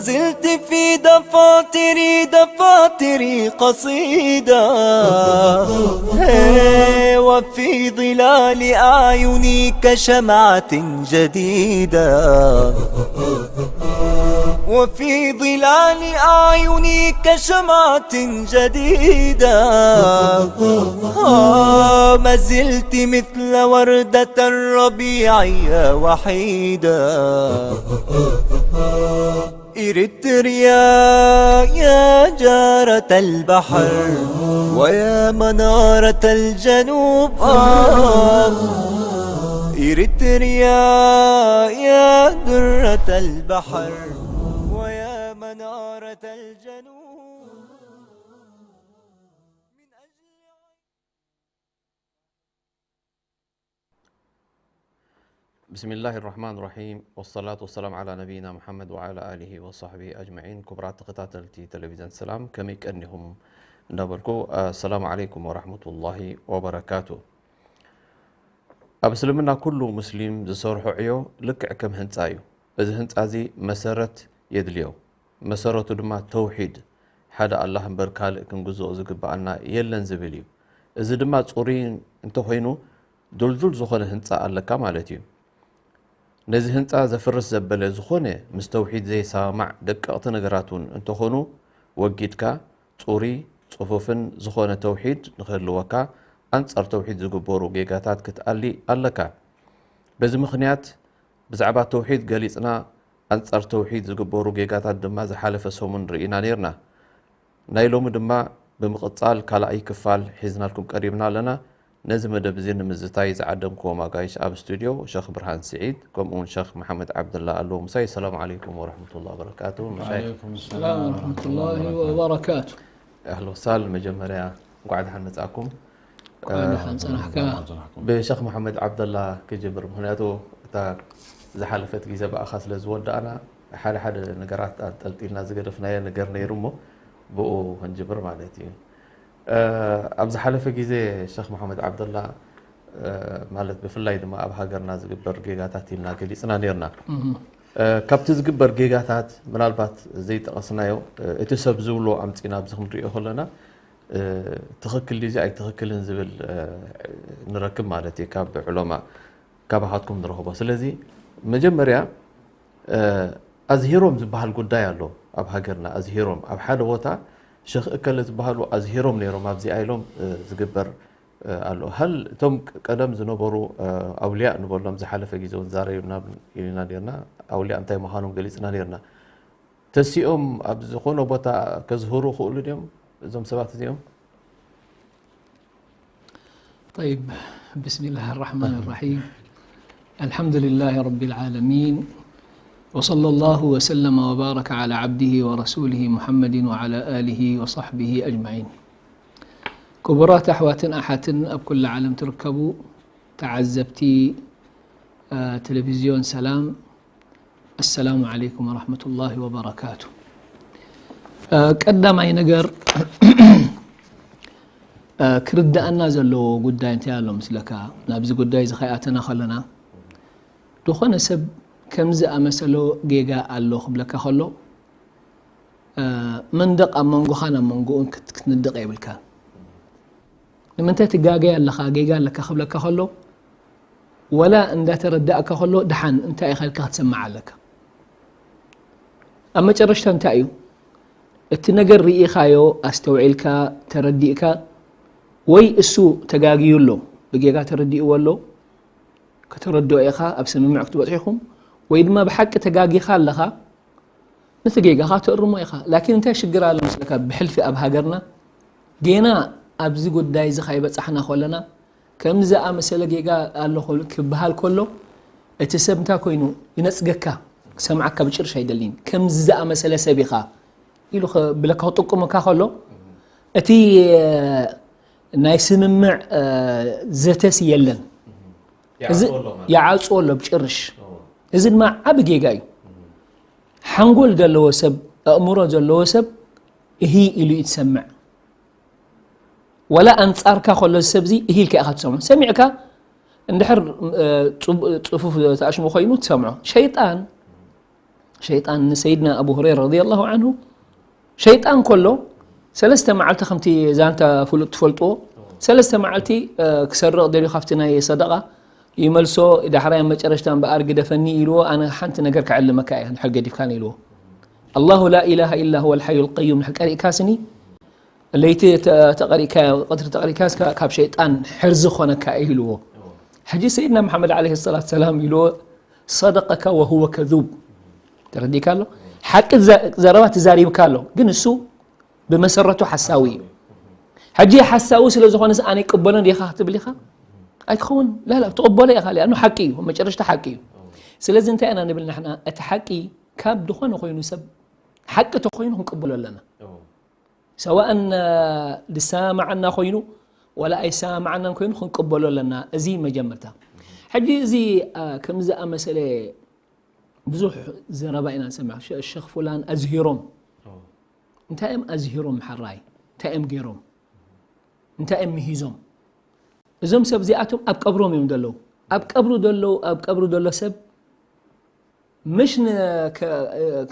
زلت في دفاتري قصيدة وفي ظلال أعيني كشمعة جديدة وفي ظلال أعيني كشمعة جديدة ما زلت مثل وردة الربيع وحيدة إريتريا يا جارة البحر ويا منارة الجنوب إريتريا يا درة البحر ويا منارة الجنوب. بسم الله الرحمن الرحيم والصلاة والسلام على نبينا محمد وعلى آله وصحبه أجمعين. كبرات تقطاتلتي تلفزيون السلام كميك أنهم نبركو السلام عليكم ورحمة الله وبركاته. أبسلمنا كل مسلم زسورحو عيو لكع كم هنتايو إذا هنتازي مسارة يدليو مسارة دما توحيد حدا الله بركال كن جزء زقبعنا يلن زبليو إذا دما تصورين انتو هينو دول زخون هنتا الله كمالتيو نزي هنتا زفرس زبله زخونه مستوحيد زي سامع دققت نغراتون انت خونو وجيتكا صوري صفوفن زخونه توحيد نخلوكا انصر توحيد زغبورو جيغاتات كتالي الكا بزي مخنيات بزعبا توحيد غليصنا انصر توحيد زغبورو جيغاتات دما زحالف سومن رينا نيرنا نايلوم دما بمقصال كالاي كفال حزنالكم قريبنا لنا نزم دبزين مزتاي زعدمكم ماغايش اب استوديو شيخ برهان سعيد كمون شيخ محمد عبد الله الله مساي. السلام عليكم ورحمه الله وبركاته. وعليكم السلام ورحمه الله وبركاته. اهلا وسهلا مجمريا قاعد حنصاكم حنصنحكا بشيخ محمد عبد الله كجبر مهنياتو تا زحلفت غيزه باخاس لزود انا حاله نغرات انطلطيلنا زغدفنايه نغر نيرمو بو هنجبر معناتي أبز حلفة جزء الشيخ محمد عبد الله مالت بفلاي دما أب هاجرنا زجبر جيجاتات لنا كلي سنانيرنا كابت زجبر جيجاتات من البات زيت أصنايو اتسب زولو أمتينا بزخم ريو خلنا تخكل لي زي تخكل نزبل نركب مالتي كاب علماء كاب هاتكم نروحوا بس الذي مجمريا أزهيروم زبحال قدايا له أب هاجرنا أزهيروم أب حدا وتا شيخ اكلت بحالو ازهيروم نيرو مابزي ايلوم زغبر قالو هل توم قدم زنبرو اولياء نبولم زحلفه غيزو زارينا يلنا ديرنا اولياء انتي مخانوم غليصنا ديرنا تسيوم ابز خونو بوتا كزهرو خولو ديم زم سبات ديم. طيب بسم الله الرحمن الرحيم الحمد لله رب العالمين وصلى الله وسلم وبارك على عبده ورسوله محمد وعلى آله وصحبه أجمعين. كبرات أحواتن أحاتن أب كل عالم تركبوا تعزبتي تلفزيون سلام. السلام عليكم ورحمة الله وبركاته. قدام أي نجر كرد أن زلو قداي انت يالله مسلكا نابز قداي زخياتنا خلنا دخون سب كمز أمسلو جيجا الله خبلك خلو مندق أمانجو خانا مانجو كنت ندق يبلك لما أنت تجاجي الله خاجيجا لك خبلك خلو ولا أن ذا تردأك خلو دحن أنت أخلك هتسمع لك أما ترشت أنت أيو التنجر رئي خايو أستوعيلك ترديك وي السوء تجاجي يلو بجيجا تردي ولو كتردو إخا أبسم معك توضحهم وإذا بحق تجاجي خالها مثل جيجا خاطر الرمى إخا لكن أنت شجر على مسلك بحلف أب هاجرنا جينا أبزي قد دايز خيبة إحنا خلنا كم زا مسألة جيجا الله خلك بهال كله اتسب تاكوينو ينسجك سمعك بشر شيء دلين كم زا مسألة سابقة يلو بلك هطقم كخلو أتي نايسم مع زتس يلن يعاص ولا بشرش إذن ما عبقي جاي حنقول جل وسب أمره جل وسب هي اللي يتسمع ولا أنصارك خل السبزي هي اللي أخذ سمع سمعك اندحر صفوف تاش مخينو تسمعه شيطان شيطان سيدنا أبو هريرة رضي الله عنه شيطان كله سلسته معلتي خمتي زانتا تفلطو سلسته معلتي كسرق دليو خفتنا صدقة يملسو إذا حرام مجرشتان بأرق دفني إلو أنا حنت نقر كعلمك يعني حق دي كان إلو الله لا إله إلا هو الحي القيوم حق كاسني الليتي تقري قدر تقري كاس كاب شيطان حرز خونك إلو حجي سيدنا محمد عليه الصلاة والسلام إلو صدقك وهو كذوب تردي كالو حق زربات زاريب كالو قن السو بمسرته حساوي حجي حساوي سلو زخونس أنا يقبلون دي خاطب لي خا أيكون لا تقبله يا خالي لأنه حقي وما جرشت حقي سلازم أنت أنا نبلنا إحنا أتحقي كاب دخون خوينو سب حق تخوينهم قبلوا لنا سواء لسامع عنا خوينو ولا أي سامع عنا خوينو قبلوا لنا زي ما جمرتها حجي زي كم زي مسألة بزوح زربائنا سمع الشيخ فلان أزهرهم أنت أم أزهرهم حراي أنت أم غيرهم أنت أم مهيزهم إذا سب زياتهم أب قبرهم يمدلو أب قبرو دلو سب مش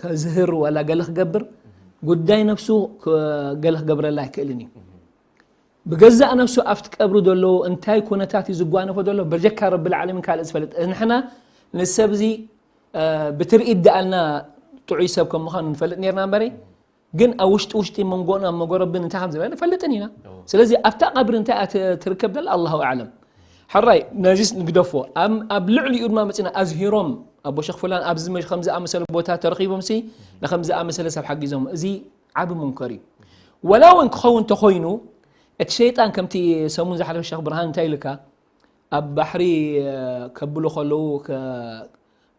كزهر ولا قالخ قبر قداي نفسه قالخ قبر الله كلني بجزء نفسه أفت قبرو دلو انتاي كونتاتي زقوانا فدلو برجك رب العالمين قال اسفلت نحنا نسبزي بترقيد دقالنا تعي سبكم مخان نفلت نيرنا بري جن اوشتي من قونا ما ربنا انت حمزه فلتنينا سلازي افتا قبر انت تركب دل الله اعلم حراي ناجس نقدفو ام ابلعلي يود ما مصنا ازهيروم ابو شيخ فلان ابز مش 5 امثال بوتا ترخيبهم سي ل5 امثال سب حق يزوم ازي عب منكري ولو ان خون تخوينو الشيطان كمتي سمون زحل الشيخ برهان تايلكا اب بحري كبلو خلو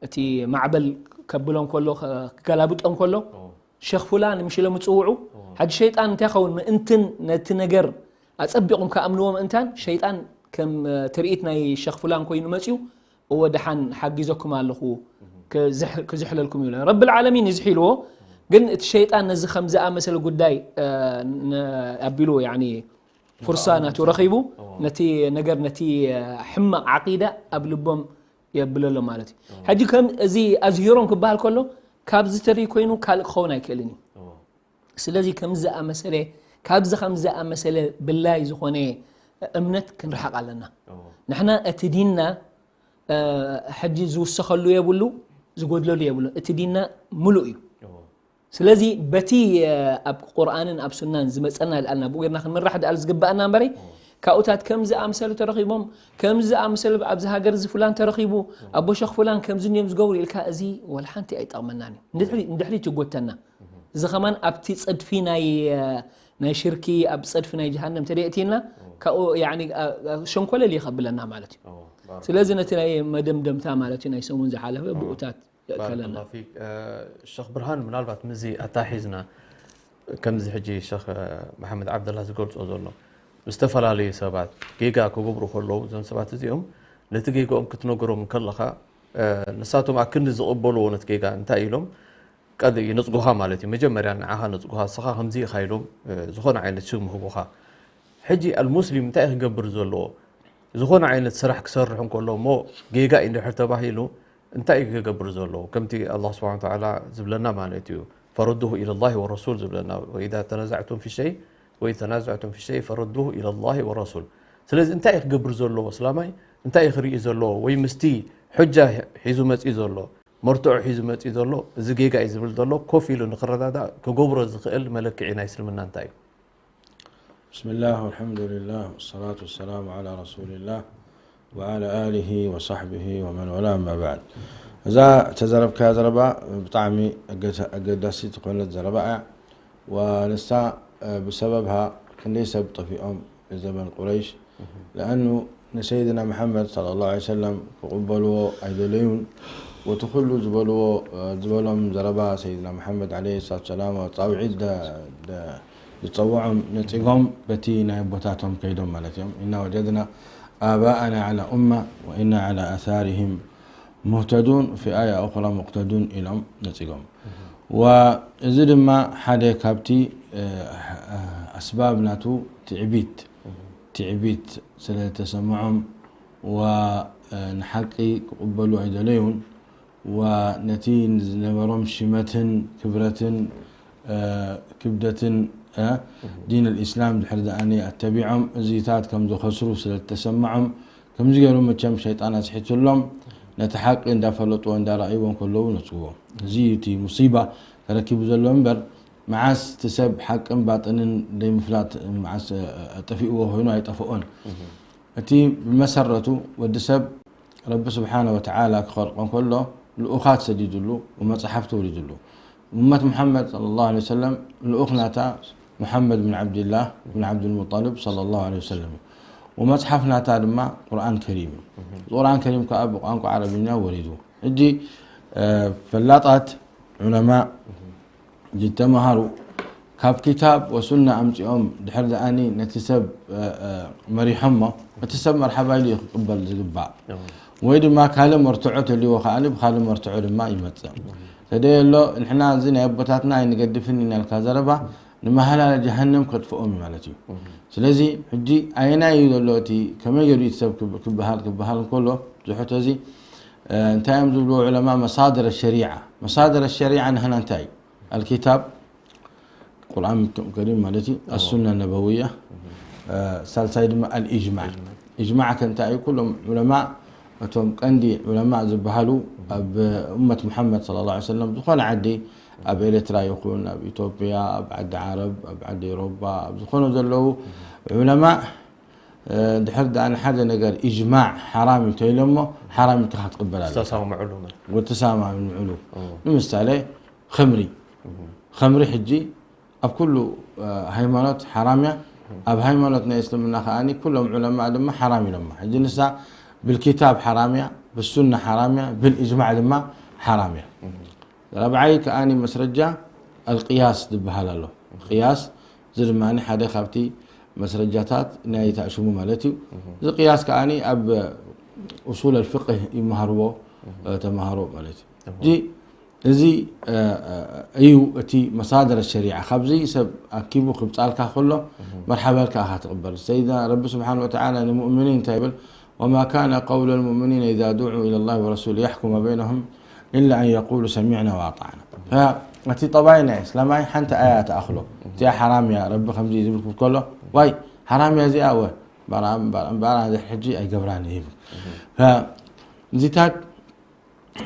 اتي معبل كبلون كله كلابطم كله شيخ فلان مش لهم تصوعوا حد شيطان انت خون ما انتن نتنجر اصبقهم كامنوهم انتن شيطان كم تريتنا الشيخ فلان كوينو مصيو ودحن حجزكم علىخو كزحل لكم يقول رب العالمين يزحيلو قلنا الشيطان نزي 5 مثل قداي ابيلو يعني فرسانه ترخيبو نتي نجر نتي حمق عقيده ابلبهم يبللو مالتي حجي كم زي ازهيرون كبال كله كابز تري كوينو كالق خون ايكلني سلازي كمزا مساله كابز 5 مساله بالله زخونه امنت كنرحق علينا نحنا اتديننا حجي زوسخلو يبلو زغودلو يبلو اتديننا ملؤ سلازي بتي اب قران اب سنن زمصنا لنا بوغيرنا كنرح دال زغبانا بري كاوتات كمزا امثال ترخيبهم كمزا امثال ابز هاجر فلان ترخيبو ابو شيخ فلان كمزن يم زغور الكا ازي ولا حنتي ايطمناني ندحلي تغوتنا اذا كمان ابتي صدفي ناي شركي اب صدفي ناي جهنم تريتينا كاو يعني شنكول اللي يخبلنا مالتي سلازي نتلاي مدمدمتا مالتي ناي سمون زحاله بوتات كلنا الله فيك الشيخ برهان من البات مزي اتاحيزنا كمزي حجي الشيخ محمد عبد الله زغورص ازولو مستفلالي سبات جيجا كوغبرو كلو زم سبات زيهم نتجيجوم كتنغروم كلخا نساتهم اكن زقبلو نتجيجا انتا يلوم قد ينصغوها مالتي مجمريا نعها نصغوها صخا همزي خايلوم زخون عينت شو مهبوها حجي المسلم تاي نغبر زلو زخون عينت سرح كسرحون كلو مو جيجا اند حرتباهيلو انتا يغبر زلو كمتي الله سبحانه وتعالى زبلنا مالتيو فردوه الى الله والرسول زبلنا واذا تنازعتم في شيء وإذا تنازعتم في شيء فردوه إلى الله والرسول سلازي انت يخبر زلو اسلامي انت يخري زلو وي مستي حجه حيزو مصي زلو مرتع حيزو مصي زلو زغيغا يزبل زلو كوفيلو نخردادا كغبر زخيل ملكعنا يسلمنا انتاي بسم الله والحمد لله والصلاة والسلام على رسول الله وعلى آله وصحبه ومن والاه ما بعد إذا تزرب كزربا بطعمي أقداسي تقول الزربا ونسا بسببها كان ليس بطفئهم في زمن قريش لأنه سيدنا محمد صلى الله عليه وسلم قبلوا أيدليون وتخلوا زبلهم زربا سيدنا محمد عليه الصلاة والسلام وطاوعيد يطوعهم نتيقهم بتينا بوتاتهم كيدهم مالتهم إنا وجدنا آباءنا على أمة وإنا على أثارهم مهتدون في آية أخرى مقتدون إلهم نتيقهم وزد ما حدا كابتي أسباب ناتو تعبيت سلا تسمعهم ونحقي قبلوا عدليون ونتي نبرم شمة كبرة كبدة دين الإسلام الحرد أني أتبعهم زيتات كم ذو خسروا سلتسمعهم كم زيروا متشم شيطان أسحت لهم نتحق إن دفلت وإن رأيهم كلهم نسوهم زيتي مصيبة ركب زلهم بر معاس تسب حق باطن دي مفلات معاس طفئوا هنا يطفئون أتي بمسرته والدسب رب سبحانه وتعالى خلقهم كله الأخات سديد له وما صحفته ولد له أمة محمد صلى الله عليه وسلم الأخناتا محمد بن عبد الله بن عبد المطلب صلى الله عليه وسلم ومصحفنا تارما قرآن كريم القرآن كريم كأب قرآن عربينا وريدو اجي فلاطات علماء جت مهارو كاب كتاب وسنة أمتيهم دحر أني نتسب مريحمة نتسب مرحبا لي قبل زقباء ويد ما كلام مرتعوت اللي وخالب خالب مرتعوت ما يمتع تدي له إحنا زين يبتاتنا نقدفني الكازربة لما هلا جهنم قد فؤمي مالتي سلازي حجي أينا يدلوتي كما يريد سب كبهال كله زحوت زي انتهى يمزلوا علماء مصادر الشريعة هنا انتهي الكتاب القرآن الكريم مالتي السنة النبوية سالسايد الإجماع إجماع كنتاي كلهم علماء وتم قندي علماء زبهالو بأمة محمد صلى الله عليه وسلم دخل عدي أب إريترا يقولون أب إثيوبيا أب عد عرب أب عد أوروبا دخلوا ذلوا علماء دحرد عن حاجة نقال إجماع حرامي تيلمه حرامي كحت قبل عليه تسامع علومه والتسامع من العلوم مثال خمري حجي أب كله هيمانات حرامية أب هيماناتنا يسلمنا خاني كلهم علماء لما حرامي لما حجي نسا بالكتاب حرامية بالسنة حرامية بالإجماع لما حرامية ربعي كأني مسرجة القياس دبها له قياس زي ما أنا حدا خابتي مسرجاتات نايت أشومو مالتي زي قياس كأني أب أصول الفقه يمهروا تمهروا مالتي دي زي أيو أتي مصادر الشريعة خبزي سب أكيبو خبزال كله مرحبا لك تقبل سيدنا رب سبحانه وتعالى المؤمنين تقبل وما كان قول المؤمنين إذا دعوا إلى الله ورسوله يحكم بينهم إلا أن يقولوا سمعنا وأطعنا فأتي طبعنا إسلامي حنت آيات أخلو زي حرام يا رب خمزي زبط كله واي حرام يا زي أول بارا هذا الحجي أي قبراني هيك فزيتات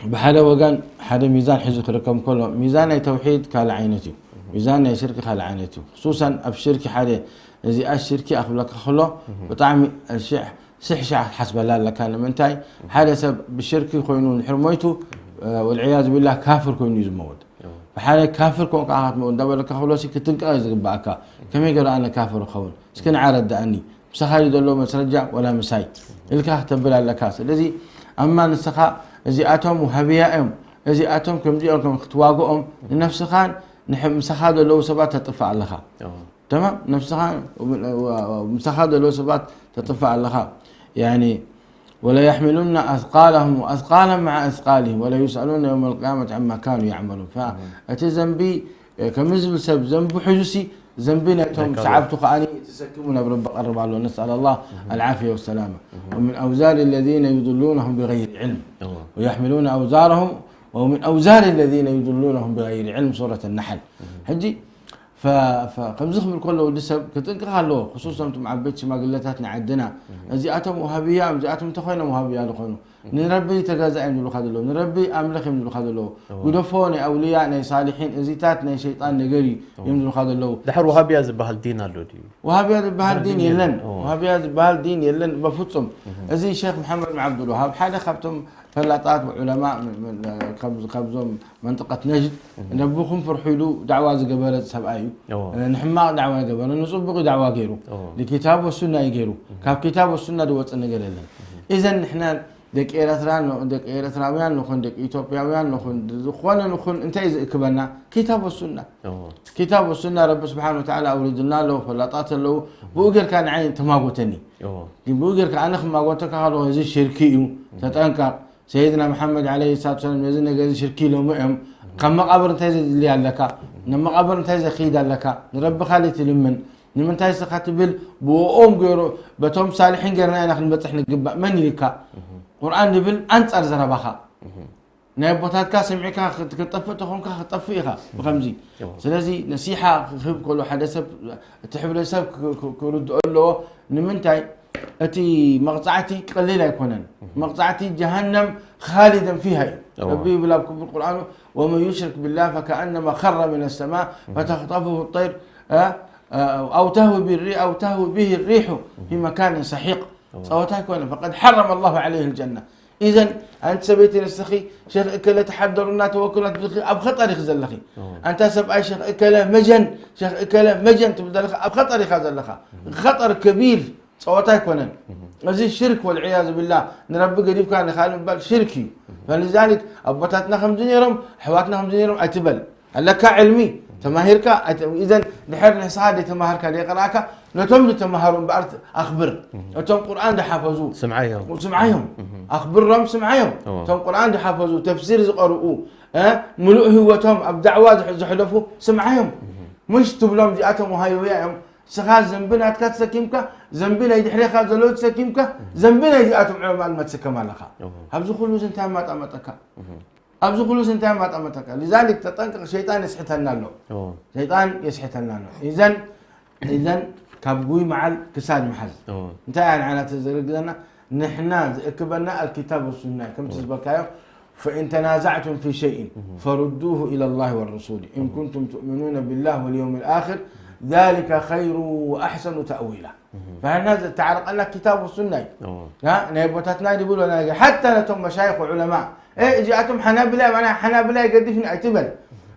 بحدا وقان حدا ميزان حزق رقم كله ميزان توحيد كالعينتي ميزان شرك كالعينتي خصوصا أبشرك حدا زي الشركة أخلك خلو بطعم الشيء سحشع حسب الله لكان منتاي حدا سب بالشرك يخونون حرميته والعياذ بالله كافر كون يزمود فحالة كافر كون قاعد مون دبل كخلوسي كتنقى يزقبعك كم يقرأ أنا كافر خون سكن عرض داني مسخال يدلو مسرجع ولا مساي الكاه تبل على كاس الذي أما نسخاء الذي أتهم وهبيائهم الذي أتهم كم جيركم تواقعهم لنفس خان نحب مسخال لو سبات تطفع لها تمام نفس خان ومسخال لو سبات تطفع لها يعني ولا يحملون أثقالهم وأثقالا مع أثقالهم ولا يسألون يوم القيامة عما كانوا يعملون فأتي ذنبي كمزب سب ذنب حجسي ذنبنا توم سعبت خاني تسكمون برب قرب الله نسأل الله العافية والسلامة ومن أوزار الذين يضلونهم بغير علم ويحملون أوزارهم ومن أوزار الذين يضلونهم بغير علم سورة النحل حجي فقمزخم الكل ودسب كتنقى له خصوصا انتم عبيت ما قلتاتنا عندنا زياتهم وهابيه زياتهم تخوينا وهابيه لخونو نربي تجازا من لو خذلو نربي املخ من لو خذلو ودفوني اولياء ني صالحين زيتاتنا شيطان نغري من لو خذلو دحر وهابيه زبال دين الله دي وهابيه زبال دين يلن وهابيه زبال دين يلن بفصم ازي شيخ محمد بن عبد الوهاب حدا خبتم فلاطات وعلماء من خبزهم منطقة نجد نبوخم فرحوا له دعوة قبلت سبعيو نحما دعوة قبل نصبغ دعوة غيره لكتاب والسنة يغيروا كاب كتاب والسنة دوت نغير لنا إذا نحن دك إيرتراويان نخون دك إثيوبياويان نخون انت إذا كبرنا كتاب والسنة كتاب والسنة رب سبحانه وتعالى أوردنا له فلاطات له بوغر كان عين تماغوتني بوغر كان خماغوتك هذا زي شركي تتنكر سيدنا محمد عليه الصلاة والسلام يزن جاز شركي له مهم كم مقابر تايز اللي علىك نما مقابر تايز خيد علىك نرب خالي تلمن نما تايز خاتبل بوم غيرو بتوم صالحين غيرنا نحن بتحن نقبا من لك قرآن نبل أنصر زربخا نايبوتات كاسمعك كطفت خونك خطفيها بخمزي سلازي نصيحة خب كل حدث تحب الحساب كرد أقول له نمنتاي أتي مقطعتي قليلة يكونن مقطعتي جهنم خالدا فيها ربي بلا بالقرآن ومن يشرك بالله فكأنما خر من السماء فتخطفه الطير أو تهوي به الريح في مكان سحيق صوتها كونه فقد حرم الله عليه الجنة. إذا أنت سبيت نسخي شيخ إكلا تحضر الناس وكلت أب خطر يخزل لخي أنت سب أي شيخ إكلا مجن تبدأ لك أب خطر يخزل لك خطر كبير صوتها كونه زي الشرك والعياذ بالله نربي قريب كان خالد بال شركي فلذلك أبوتاتنا خمسين يوم حواتنا 50 يوم أتبل لك علمي تماهرك إذا نحرنا صادي تماهرك ليقراك نتم تماهرون بأرض أخبر نتم قرآن ده حافظوه سمعيهم أخبرهم سمعيهم تم قرآن ده حافظوه تفسير يقرؤوه ملوء هوتهم أبدعوات زحلفوا سمعيهم مش تبلهم جاءتهم وهايوياهم سخاز زنبنا أتكات سكيمك زنبنا يدحريخ زلوت سكيمك زنبنا يجاءتهم علماء المتسكة مالك هبزو خلوز انتهى ما تأمتك أبزو خلوز انتهى ما تأمتك لذلك تطنق الشيطان يسحتنا له شيطان يسحتنا له إذن كابقوي مع الكساد محل انتهى يعني على تزرق لنا نحنا اكبرنا الكتاب والسنة كم تسبق فإن تنازعتم في شيء فردوه إلى الله والرسول إن كنتم تؤمنون بالله واليوم الآخر ذلك خير وأحسن تأويلا فهنا تعرق لنا الكتاب والسنة نيبوتاتنا يقولوا حتى لتم مشايخ وعلماء جاءتهم حنابلة معناها حنابلة يقدفن أيتبل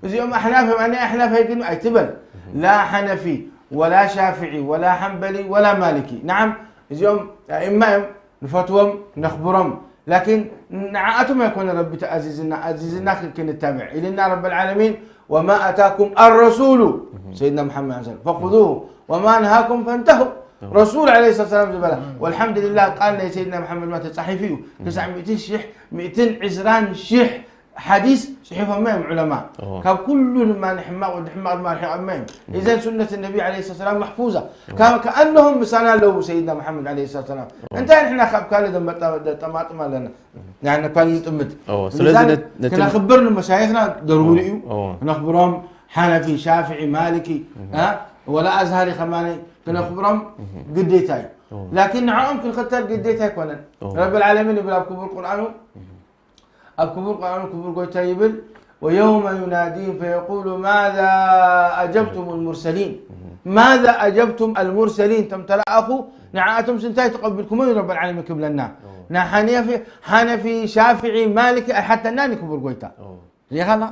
إذا يوم أحناف معناها أحناف يقدفن أيتبل لا حنفي ولا شافعي ولا حنبلي ولا مالكي نعم إذا يوم إما نفتوهم نخبرهم لكن نعاتهم يكون ربي عزيزنا كن نتابع إلينا رب العالمين وما أتاكم الرسول سيدنا محمد صلى الله عليه وسلم فخذوه وما نهاكم فانتهوا رسول عليه الصلاة والسلام زبالة والحمد لله قال لي سيدنا محمد ما تصحي فيه 900 شيح 200 عزران شيح حديث صحيفهم مهم علماء كان كل ما نحمى ما نحمى إذا سنة النبي عليه الصلاة والسلام محفوظة كأنهم مسانا له سيدنا محمد عليه الصلاة والسلام أنت إحنا خاب كان طماطم لنا يعني كان نتمد كنا خبرنا مشايخنا ضروري نخبرهم حنفي شافعي مالكي ولا أزهري خماني كنا خبرهم قديتاي لكن نعم كل خطر قديتاي كونن رب العالمين يبلا كبر القرآن أكبر القرآن كبر قوتايبل ويوم يناديهم فيقول ماذا أجبتم المرسلين ماذا أجبتم المرسلين تمتلأخوا نعاتم سنتاي تقبلكم من رب العالمين كبلنا حنفي شافعي مالكي حتى ناني كبر قوتا يا خلا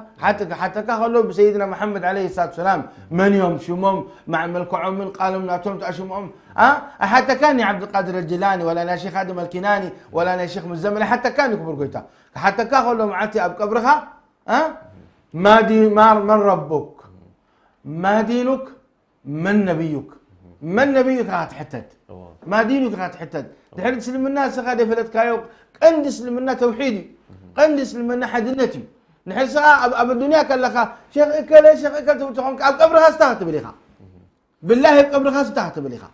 حتى كخلوا بسيدنا محمد عليه الصلاة والسلام من يوم شموم مع ملك عمر قالوا مناتهم تأشمهم حتى كان عبد القادر الجيلاني ولا أنا شيخ آدم الكناني ولا أنا شيخ مزمل حتى كان يكبر قويتا حتى كخلوا معتي أب قبرها من ربك ما دينك من نبيك من نبيك هاتحتد ما دينك هاتحتد دحين تسلم الناس غادي فلت كايو قند يسلم الناس توحيدي قند يسلم الناس حدنتي نحن ساعة أب الدنيا كلها شيخ إكل تقوم قبرها استهت بليخا بالله قبرها استهت بليخا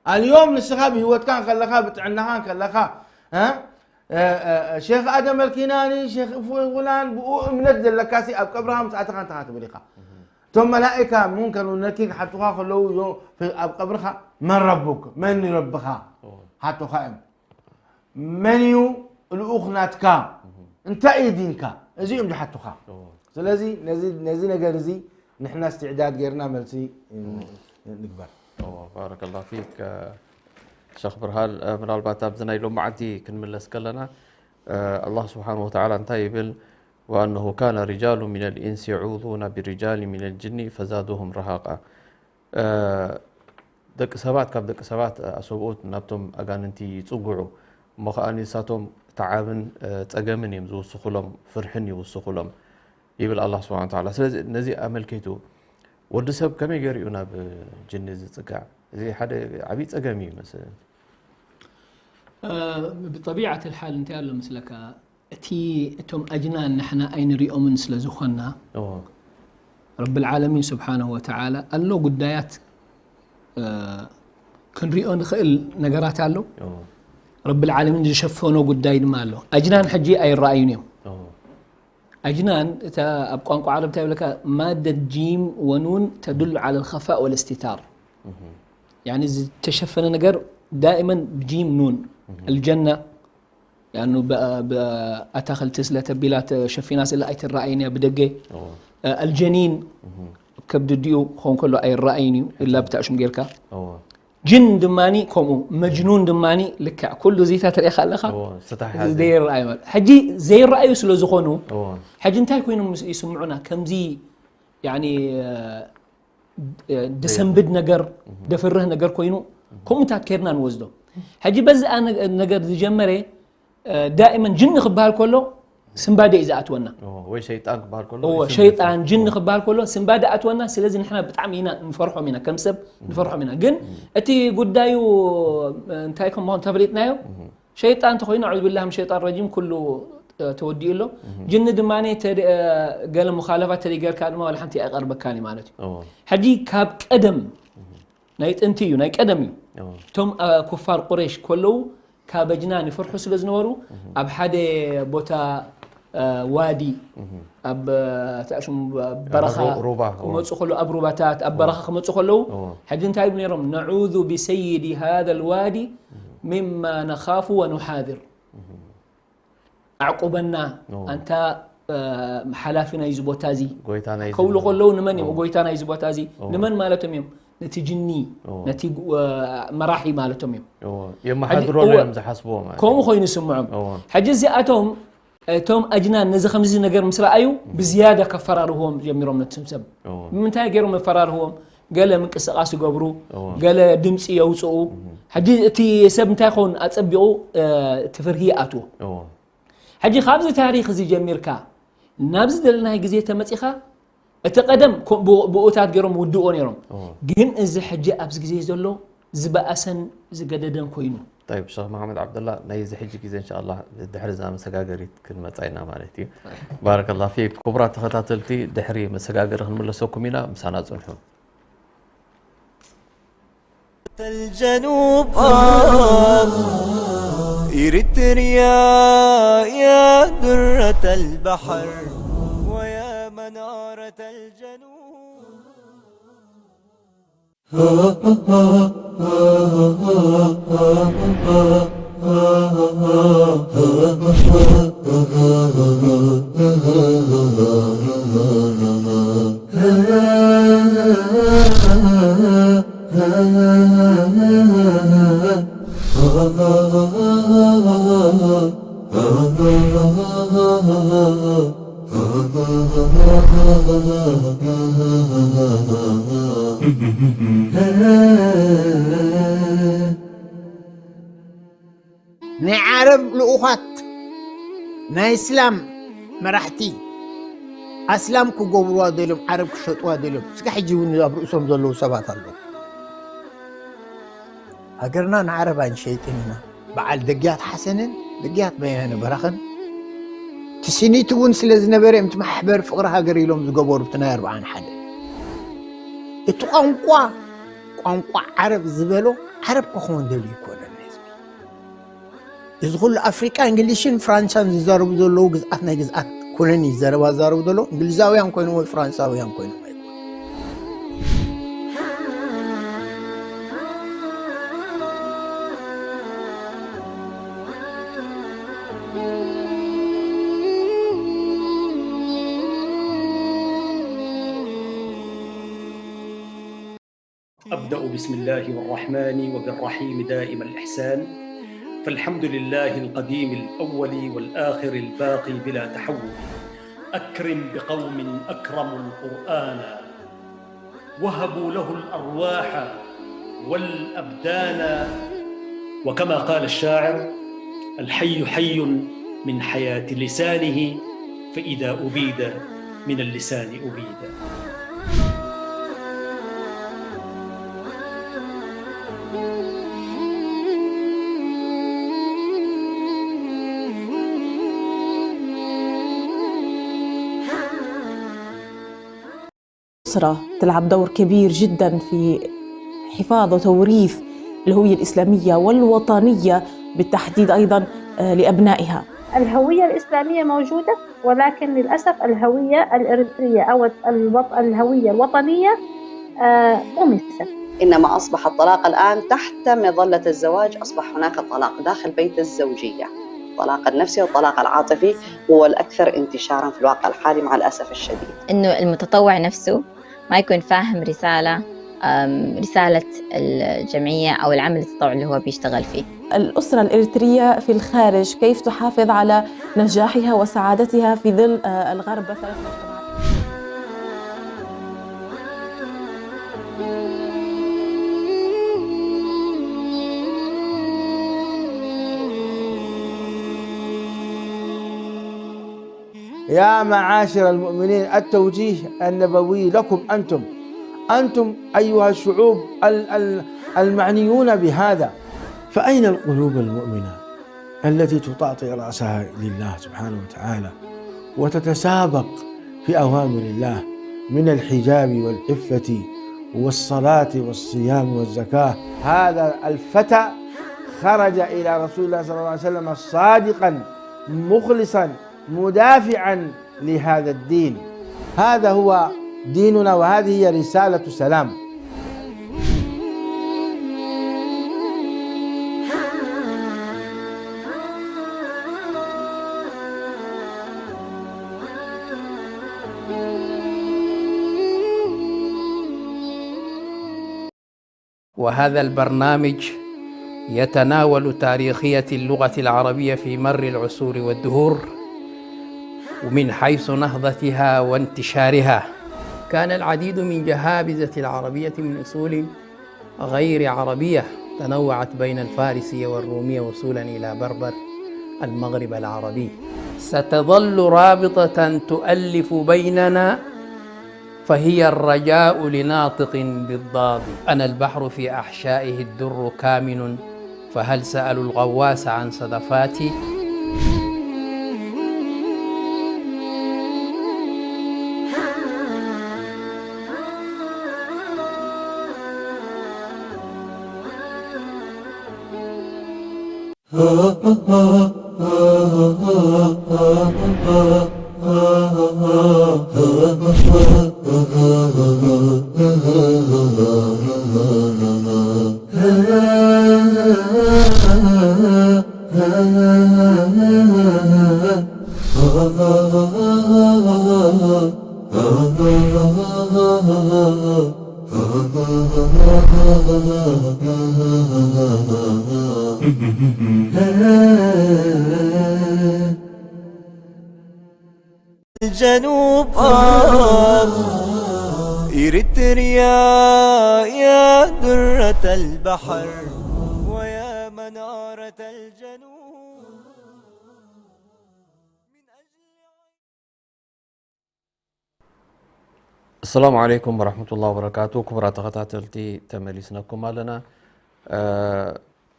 اليوم السخابي هو كان خلخا بتعنها كلخا شيخ آدم الكناني شيخ فلان منزل لكاسي أب قبرها مساعتها انتهت بليخا ثم ملائكة منكر ونكير حتى خلوا في أب قبرها من ربك من ربك حتى خائم من يو الأخناتك انت أي دينك زيهم دي حتى خا سلازي نزي نجار زي نحن استعداد غيرنا ملسي نكبر بارك الله فيك شيخ برهان من الباتاب زنا يلوم معدي كنملس كلنا الله سبحانه وتعالى انتايبل وأنه كان رجال من الإنس يعوذون برجال من الجن فزادوهم رهاقا دك سبات كاب دك سبات أسوقوت نبتم أغاننتي يصقعوا مخاني ساتهم تعاون تأجمن يمزو سخلهم فرحن يوسخلهم يبل الله سبحانه وتعالى نزي أمل كيتو ود سب كم يجريونا بجن زتقع زي حدا عبيد تأجمي مثلا بطبيعة الحال انت قال مثلك تي توم أجنان نحن أين ريؤم مثل زخنا رب العالمين سبحانه وتعالى قال له قدايات كن ريؤن خيل نجارات قال رب العالمين شفونه قدايد ماله أجنان حجي أي الرأيين أجنان أبقى عرب تقول لك مادة جيم ونون تدل على الخفاء والاستتار. يعني تشفنا نجر دائما بجيم نون. الجنة يعني أتاخل تسلة تبيلات شفيناس إلا أيت الرأيين بدقة. الجنين كبد ديو خون كله أي الرأيين إلا بتأشم غيرك. جن دماني كومو مجنون دماني لك كل زيتات الأخ الأخ زي الرأي حجي زي الرأي سلو زخونو حجي انتهي كوينو يسمعونا كم زي يعني دسنبد نجر دفره نجر كوينو كم تاكرنا نوزدو حجي بز أنا نجر زي جمرة دائما جن خبال كله سنبادة إذا أتونا وشيطان خبال كله شيطان جن خبال كله سنبادة أتونا سلازم نحنا بتعمينا نفرحوا منا كم سب نفرحوا منا جن أتي قدايو انتايكم ما تبريتنا يو شيطان تخوينا أعوذ بالله من الشيطان الرجيم كله تودي له جن دماني قال مخالفات تري قال كلمة ولا حنتي أقرب كلمة مالتي حجي كاب قدم نايت أنتيو نايت قدميو توم كفار قريش كله كابجنان يفرحوا سلازنورو أب حدا بوتا وادي أب تأشم برخة ومتصخلوا أب رباتات أب برخة متصخلوا حجين تعب نيرم نعوذ بسيد هذا الوادي مما نخاف ونحاذر عقوبنا أنت حلافنا يزبوتازي قولوا قولوا نمني وقويتانا يزبوتازي نمن مالتهم يوم نتيجني نتيج مراحي مالتهم يوم حضروا لهم زحسبوهم كم خوين يسمعهم حجز أتهم توم أجنان نزخ خمسة نجار مسرعيو بزيادة كفرارهم جميرهم نتسمسب من تاي جيرهم فرارهم قال من قصة قاسو قبرو قال دمسي يوصو حجي تي سب تاخون أتصبقوا تفرهياتو حجي خابز تاريخ زي جميركا نابز دلنا هي جزية مسيخة اتقدم بؤتات جيرهم ودؤون يرهم جن إذا حجي أبز جزية زلوا زبأسن زجددن كوينو طيب شيخ محمد عبد الله نيز حجي كذا إن شاء الله دحر زام سجاجريت كلمة عينا مالتي بارك الله فيك كبرى تخطاتلتي دحري مسجاجر هنملا سوكمينا مسانا زونهم الجنوب إريتريا يا درة البحر ويا منارة الجنوب نعرب لأخوات نا إسلام مرحتي أسلام كو قبروا ديلهم عرب كشطوا ديلهم سكا حجيوني لابرؤسهم ظلوا سبات الله هقرنا نعرب عن شيطاننا بعد دقيات حسنن دقيات بيهن برخن تسيني تقول سلازنا بريم تمحبر فقرها قريلهم زقبور بتناير بعن حدا اتقنقوا قنقوا عرب زبلو عرب كخون دولي يكون يزغل أفريقيا إنجليشين فرنسا زارب دولو جزءاتنا جزءات كلني زارب دولو إنجليزاوي هم كونوا فرنساوي هم كونوا أبدأ بسم الله والرحمن وبالرحيم دائم الإحسان فالحمد لله القديم الأول والآخر الباقي بلا تحول أكرم بقوم أكرموا القرآن وهبوا له الأرواح والأبدان وكما قال الشاعر الحي حي من حياة لسانه فإذا أبيد من اللسان أبيد الأسرة تلعب دور كبير جدا في حفاظ وتوريث الهوية الإسلامية والوطنية بالتحديد أيضا لأبنائها. الهوية الإسلامية موجودة، ولكن للأسف الهوية الإريترية أو الهوية الوطنية طمست. إنما أصبح الطلاق الآن تحت مظلة الزواج، أصبح هناك طلاق داخل بيت الزوجية. الطلاق النفسي والطلاق العاطفي هو الأكثر انتشارا في الواقع الحالي مع الأسف الشديد. إنه المتطوع نفسه ما يكون فاهم رسالة الجمعية أو العمل التطوعي اللي هو بيشتغل فيه. الأسرة الإريترية في الخارج كيف تحافظ على نجاحها وسعادتها في ظل الغرب مثلا؟ يا معاشر المؤمنين، التوجيه النبوي لكم أنتم أيها الشعوب المعنيون بهذا. فأين القلوب المؤمنة التي تطاطئ رأسها لله سبحانه وتعالى وتتسابق في أوامر الله من الحجاب والعفة والصلاة والصيام والزكاة؟ هذا الفتى خرج إلى رسول الله صلى الله عليه وسلم صادقا مخلصا مدافعا لهذا الدين. هذا هو ديننا وهذه هي رسالة سلام. وهذا البرنامج يتناول تاريخية اللغة العربية في مر العصور والدهور، ومن حيث نهضتها وانتشارها. كان العديد من جهابذة العربية من أصول غير عربية تنوعت بين الفارسية والرومية وصولا إلى بربر المغرب العربي. ستظل رابطة تؤلف بيننا، فهي الرجاء لناطق بالضاد. أنا البحر في أحشائه الدر كامن، فهل سألوا الغواص عن صدفاتي؟ الجنوب إريتريا يا درة البحر ويا منارة الجنوب. السلام عليكم ورحمة الله وبركاته. كبرى تخطاتلتي تمليسناكم لنا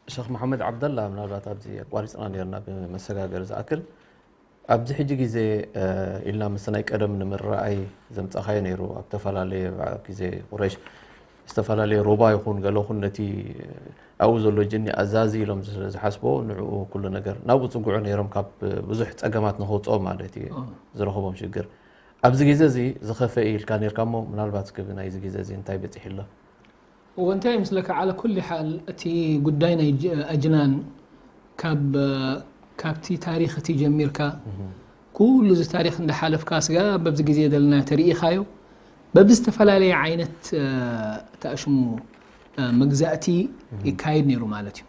شيخ محمد عبد الله من البات أبزي وارثنا نيرنا بمسجاجر زاكل أبزي حجي جزء إلا مسنايك أدم من الرأي زمت أخي نيرو أبتفلا لي جزء قريش استفلا لي ربع يكون قالوا خنتي أوزل الجني أزازي لهم حسبوا نعو كل نجار نابوت نقول نيرم كاب بزحت أجمعت نهوت أو مالتي زرخوبهم شجر أبزي جزء زخفائي كان يركمه من البات كبنا يزي جزء انتي بتحله. وانتهي مثلك على كل حال أتي قدينا أجنان كابتي تاريخ تي جميركا كل ذي تاريخ عند حالف كاسجا ببز جزيدة لنا تاريخايو ببز تفلالي عينت تأشمو مجزأتي يكايد نيرو مالتي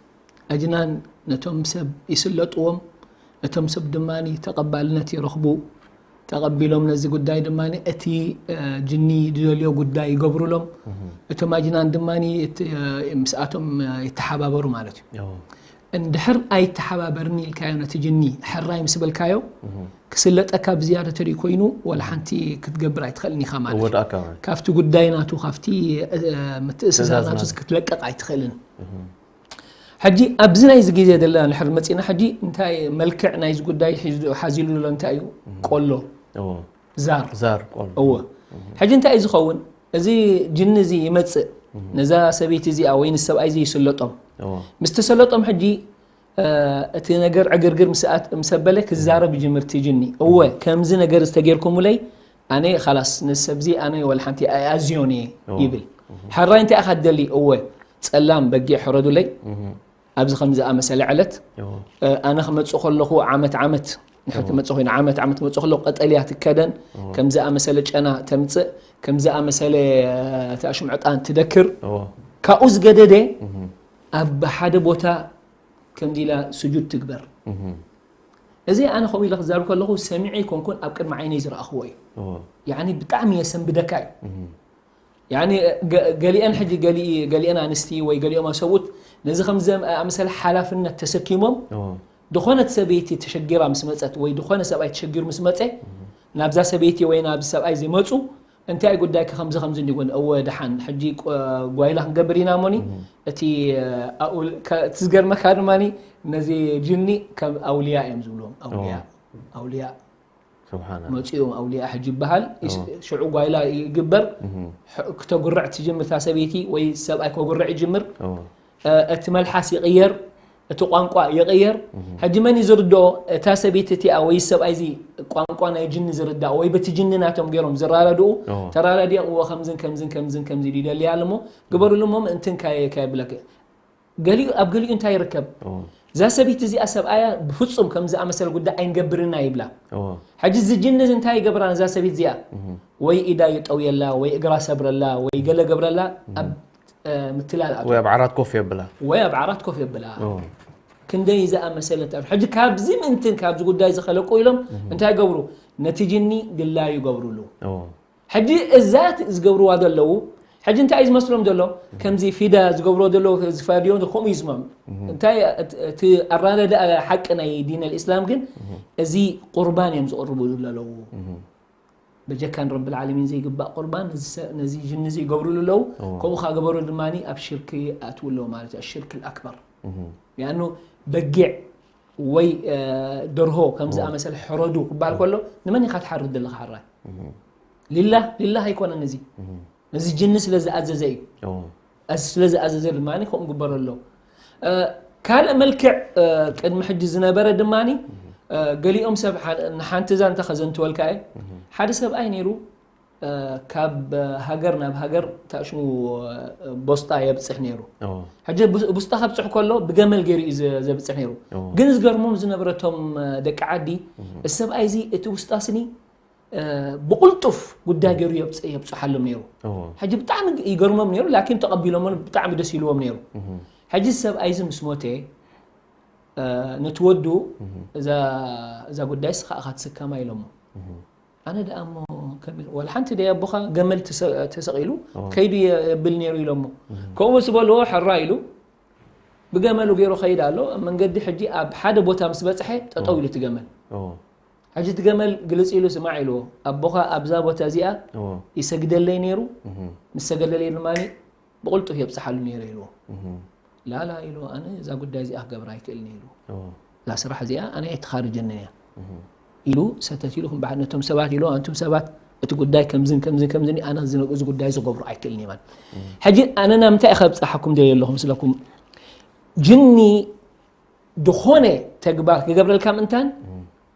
أجنان نتوم سب يسلطوهم نتوم سب دماني تقبلنتي رخبو تقبلهم نزي قداي دماني أتي جني دوليو قداي يقبروا لهم أتوم أجنان دماني مسأتهم يتحاببروا مالتي عند حر أي تحاببرني الكايو نتجني حراي مسبل الكايو كسلت أكاب زيادة تري كوينو ولا حنتي كتقبر يتخلني خامالك كافتو قدايناتو خافتي متأسساتو كتلقق يتخلن حجي أبزنا يزجي زي دلنا الحر متينا حجي انتاي ملكع نايز قداي حازيلو له انتاي قولو زار قولو حجي انتاي زخون زي جن زي يمتص نزا سبيت زي أوين السبعي زي يسلطهم مستسلطهم حجي أتي نجر عجرجر مسبلك الزارب جمر تجني هو كم زي نجر استجيركم ولي أنا خلاص نسبزي أنا ولا حنتي أزيوني يبل حرا أنت أخذ لي هو سلام بقي حردو لي أبز خمسة مسألة علت أنا خمس أخلقه عمت نحط متصخين عمت متصخلق قتليات كدن كم زي مسألة أنا تمتص كم زي مسألة تأشم عطان تذكر كأوز جدده أب حد بوتا كم ديلا سجود تكبر إذا أنا خوي لك زارك الله سمعي كون أبكر معيني زر أخوي يعني بتعمي يسم بدكاي يعني قالي أنا حجي قالي أنا أنستي وقالي ما سوت نزخ مزم مثلا حلافنا تسكيمهم دخانة سبيتي تشجيرها مسمتت وي دخانة سباي تشجير مسمته نابزا سبيتي وين نابز سباي زي ماتو أنت أقول داك خمسة يقول أو دحان حجي قايله قبرينا موني أتي أقول تسجر مكان ماني نزي جني كم أولياء يمزولهم أولياء سبحان الله ماتيهم أولياء حجي بهال شعو قايله يقبر كتقرع تجمر ثاسبيتي وي سباي كقرع يجمر أتمل حاس يغير تقانقوا يغير حجي من يزردو تاسبيتتي او يسب ايزي قانقوا يجن زردا او بتجنناتهم غيرهم زراردو ترارادي او كمزن دي دلي علمو غبروا لهم انتن كاي بلاك قالي ابغلي انت يركب ذا سبيت زي اسب ايا بفصم كمز امسل غدا اينغبرنا يبلا حجي زجنز انت يغبران ذا سبيت زيا وي ايدا يطويلا وي اغرا صبرلا وي غل غبرلا متلال ويا بعرات كوفي بلا كندي إذا مسألة تعرف حج كاب زي من تن كاب زقول دايز خلقوا يلهم أنت يقبروا نتيجني دلا يقبروا له حج الذات يقبروا هذا له حج أنت عايز مسلم دلو كم زي فيدا يقبروا دلو فاديون دخوم يسمم أنت الرانة حقنا دين الإسلام كن زي قربان يمز قربوا له بجا كان رب العالمين زي قباء قربان نزي جن زي يقبروا له كم خا قبروا دماني أبشرك أتولوا مالته الشرك الأكبر لأنه بقع وي درهو كمزة مثل حردو قبال كله نماني خات حرد الله حراي لله يكون النزي جنس لذا أززي لذا أززي الماني خم قبر الله كان ملكع كان محجز زنابرة دماني قال لي سب نحان تزان تخزنت والكاي حد سب أي نيرو كاب هاجرنا بهاجر تأشمو بوسطا يبصح نيرو حاجة بوسطا خبصح كله بجمل جري إذا بتصح نيرو جنس قرمهم زنبرتهم دك عادي السب أيزي اتوسطا سني بقولتف قد جري يبصح حلهم نيرو حاجة بتعم يقرمهم نيرو لكن تقبلهم بتعم دسيلهم نيرو حاجة السب أيزي مسموته نتودو إذا قد دايس خاخت سكما يلمو أنا دا أمو كبير والحنت دي أبوخا جمل تسقيلو كيدي بالنيرو يلمو كوم سبالو حرايلو بجملو غيرو خيدالو من قد حجي أب حدا بوتا مسبتحي تطويل تجمل حجي تجمل جلس إلو سماعيلو أبوخا أبزا بوتا زيا يسجد لي نيرو مسجد لي الماني بقولته هي بصحة نيرو لا إلو أنا إذا قد زي أحجب رايك النيرو لا صراحة زيا أنا اتخارج النية إلو ستتيلهم بعد نتم سبات إلو أنتم سبات تقول داي كم زني أنا زين أقول داي زقبر عيكلني من حجي أنا نمت أخذ أحكم داي اللهم سلكم جني دخونة تقبل قبل الكام أنتان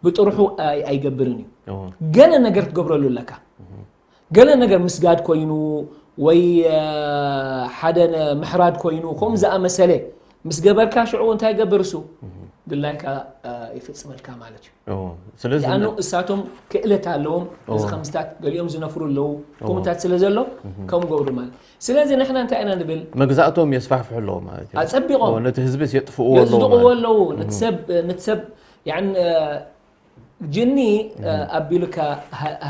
بتروحوا أي جبرني جانا نجرت قبر لك جانا نجر مسجد كوينو وي حدا محراد كوينو كم زا مسألة مسجبر كاشعو أنت يجبرسو بالله كا يفتصم الكامالج لأنه ساعتهم كإلة لهم إذا خمستات قال يوم زنفروا له كم تاتسلزلو كم قول مال سلازي نحن أنت أنا نبل مجزأتهم يسفح في حلهم أتسبقهم ونتهزبس يطفئوا له نتسب يعني جني أبي لك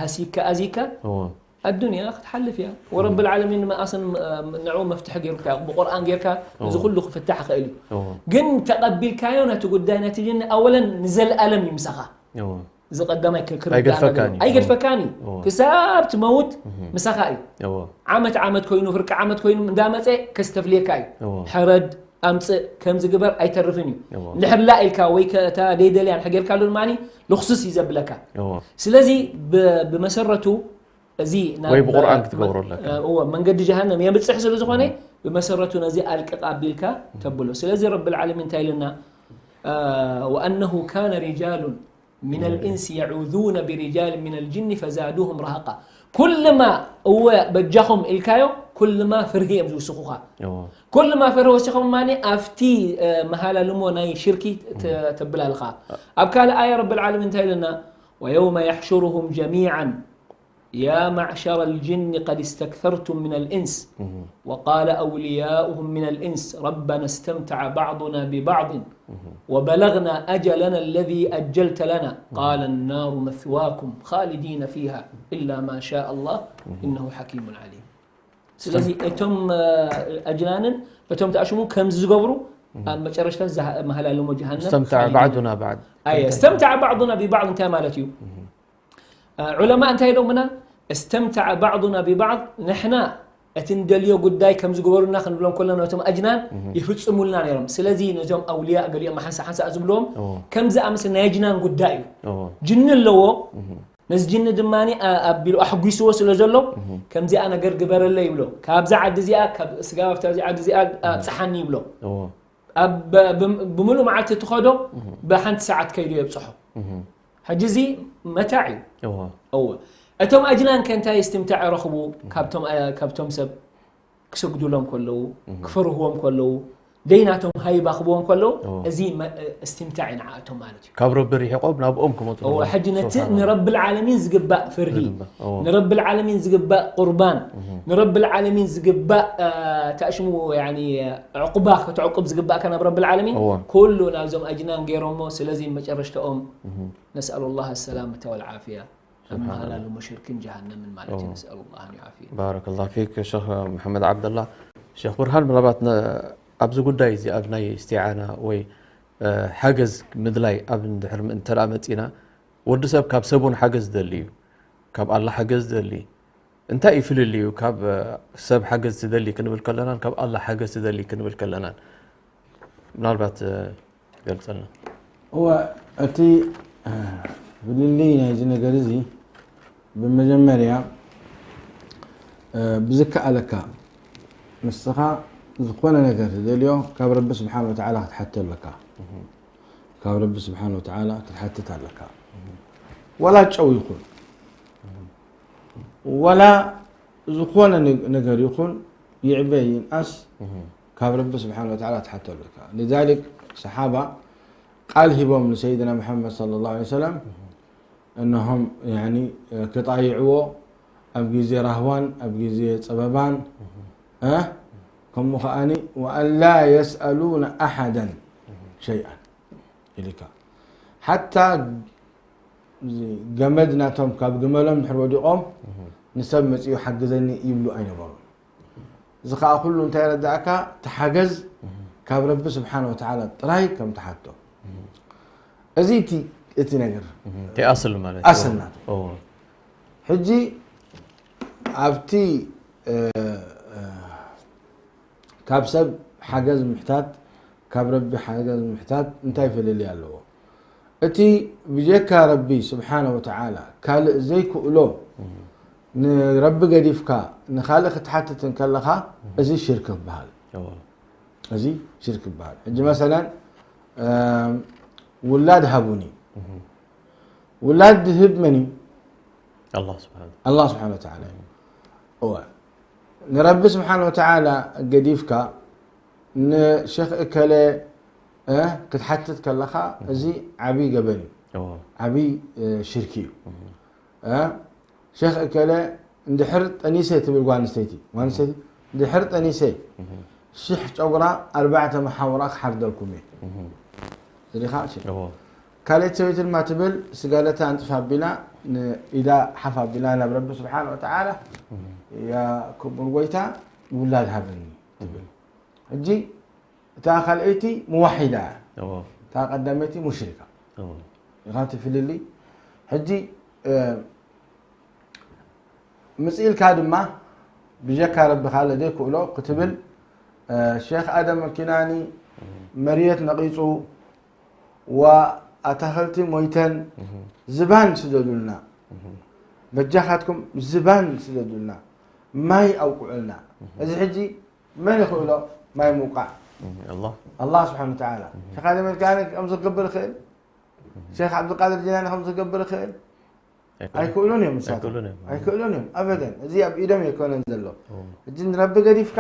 هسيك أزيك الدنيا تحل فيها ورب العالمين ما أصلا نعوم مفتح غيرك بقرآن غيرك إذا كله فتح خيلي جن تقبل كايونة تقول دانا تجينا أولا نزل ألم يمسخها إذا قدامك أي قد فكاني كساب تموت مسخاي عمت كوينو فرك عمت كوينو من دامت كستفليكاي حرد أمس كم زجبر أي تعرفني نحب لا الكاوي كتا ديدلي عن حجر كالون ماني لخصوص يزبلك سلازي بمسرته زي وي بقرآن تقبروا لك هو من قد جهنم يا بتصح سلازي خاني بمسرته نزي القابلك تبلو سلازي رب العالمين تايلنا وأنه كان رجال من الإنس يعوذون برجال من الجن فزادوهم رهقا كلما هو بجاهم الكايو كلما فرهي أمزو سخوها كلما فرهو سخوهم ماني أفتي مهالا لمو ناي شركي تبلا الخا أبكال آية رب العالمين تايلنا ويوم يحشرهم جميعا يا معشر الجن قد استكثرتم من الإنس وقال أولياؤهم من الإنس ربنا استمتع بعضنا ببعض وبلغنا أجلنا الذي أجلت لنا قال النار مثواكم خالدين فيها إلا ما شاء الله إنه حكيم عليم سلازي أتم أجنانا فتم تأشمون كم زقبروا أما شرشتن مهلا لهم جهنم استمتع بعضنا بعد أي استمتع بعضنا ببعض انت مالتيو علماء انتهي لهم منا استمتع بعضنا ببعض نحنا اتندليو قداي كم زقبرنا خلنا نقول كلنا نتم أجنان يفتصموا لنا نيرم سلازي نزوم أولياء قالوا ما حنسا أزبلهم كم زا أمسنا يجنان قداي جن اللو نز جن دماني أبيلو أحقي سوا سلازلو كم زي أنا قرقبر اللي يبلو كابزا عد زيا كاب سقاف تازي عد زيا صحني يبلو بملو معات تخدو بحنت ساعات كيدو يبصحو حجزي متاعي أو أتوم أجنان كنت يستمتع رخبو كابتوم سب كسجدوا لهم كله كفرهم كله ديناتهم هاي باخبوهم كله أزي استمتاعنا عاتهم مالتي كابرو بري حقوب نابؤمكم أو حجنا نرب العالمين زقباء فرهي نرب العالمين زقباء قربان نرب العالمين زقباء تأشمو يعني عقباء تعقب زقباء كان برب العالمين كله لازم أجنان غيرهم سلازم مجرشتهم نسأل الله السلامة والعافية أما على المشركين جهنم من مالتي نسأل الله أن يعافينا بارك الله فيك شيخ محمد عبد الله شيخ برهان ملاباتنا أبزو قداي زي أبناي استعانة وي حاجز مدلاي أبن دحرم انترامتنا ودو سب كاب سبون حاجز دليو كاب الله حاجز دلي انت يفل الليو كاب سب حاجز دلي كنبل كلنان كاب الله حاجز دلي كنبل كلنان ملابات قلتلنا هو أتي باللي نايزنا قرزي بالمجمريا بزكاء لك مستخا زقونا نقر اليوم كاب رب سبحانه وتعالى تحت لك كاب رب سبحانه وتعالى تحت لك ولا تشوي يخون ولا زقونا نقر يخون يعبين أس كاب رب سبحانه وتعالى تحت لك لذلك صحابة قال هبهم لسيدنا محمد صلى الله عليه وسلم انهم يعني كطايعوا ابقي زي رهوان ابقي زي صبابان كم خاني وان لا يسالون احدا شيئا اليك حتى جمدنا توم كاب جملهم نحر وديقوم نسب مصيو حجزني يبلو اين بر زخا كله انت يردعك تحجز كاب رب سبحانه وتعالى طراي كم تحته ازيتي اتنجر تي اصل مالك اصلنا حجي عبتي كابسب حجز محتاج كاب ربي حجز محتاج انتي في اللي يالو اتي بيجيك ربي سبحانه وتعالى قال زيك له رب قديفكا نخالق تحت تنكلخا ازي شرك بحال ازي شرك بحال حجي مثلا ولاد هبوني ولاد هب مني الله سبحانه وتعالى هو نرب سبحانه وتعالى قديفك نشيخ اكله قد حتت كلخا زي عبي قبني عبي شركي شيخ اكله اندحرت انيسه تبل نستيتي اندحرت انيسه شح جوغرا 4 محاورات حردلكم اللي خاطر كالت سويت ما تبل سقالتها انت فابنا اذا حفظ بنا رب سبحانه وتعالى يا كبر ويتا ولاد هبني تبل اجي تا خلقتي موحده تا قدمتي مشركه غاتي في اللي حجي مسئل كادما بجك رب خالديك ولو كتبل الشيخ ادم الكناني مريت نقيصو وأتخلتي مويتن زبان سددولنا بجاحتكم زبان سددولنا ماي أوقعلنا إذا حجي ما يخلو ماي موقع الله سبحانه وتعالى شيخ آدم الكيلاني خمس قبل خيل شيخ عبد القادر الجيلاني خمس قبل خيل أيكلون يوم أيكلون أبدا زي بإيدهم يكون نزلوا الجن ربي قريفك